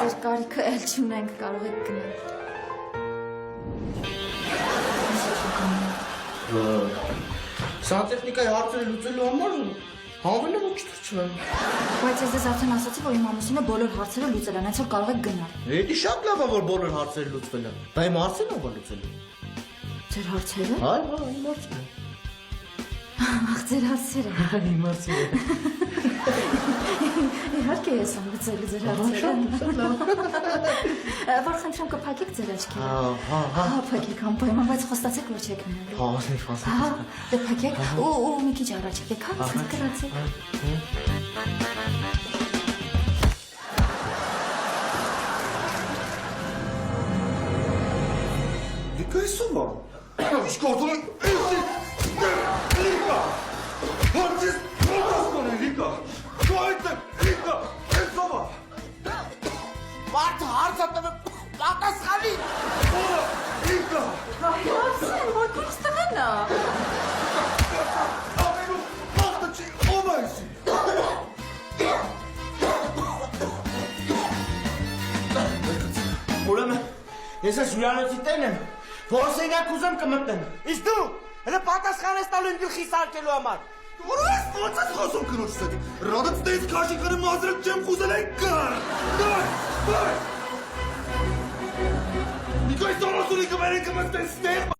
ձեր կարիքը էլ չունենք, կարող եք գնել։ Սանտեխնիկայի հարցերը լուծելու համար հանվել եմ ու չթրջվեմ։ Բայց ես ձեզ արդեն ասացի, որ իմ ամուսինը բոլոր հարցերը լուծել են, այսօր կարող եք գնալ։ Էդի շատ լավ է, որ բոլոր հարցերը լուծվել են։ Դա իմ հարցերն ով է լուծելու։ Ձեր հարցերը։ Այ, իմ հարցերը։ Ախ, ձեր հարցերը։ Իմ հարցերը։ Իհարկե ես եմ լուծելու ձեր հարցերը։ Որ խնդրեմ կփակեք ձեր աչքերը։ Հա։ Փակեք անպայման, բայց խոստացեք, որ չեք մնալու։ Հա, ասես։ Դե փակեք ու մի քիչ առաջ եկեք, հա, գրացեք։ Լիկա ես ով է։ Շկորտում եմ։ Լիկա։ Հարցես ո՞րս կոնե Լիկա։ Դու այդ Լիկա, ես ով է։ Մարդը հարցը տվե պատասխանի։ Լիկա։ Այո, որ ինչ տղան է։ Ամենու մաղթը չի, ով է եսի։ Ուրեմն, ես ես հյուրանոցի տեն եմ, որ սենյակ ուզեմ կմտնեմ։ Իսկ դու, հələ պատասխան ես տալու իմ գլխի սարքելու համար։ Որ ես ո՞նց ես խոսում կնոջս հետ։ Ռադից տես քաշի կրեմ մազրել չեմ խուզել են կար։ Դայ։ Նիկոյ սորոսունի կմերեն կմստեն ստեղ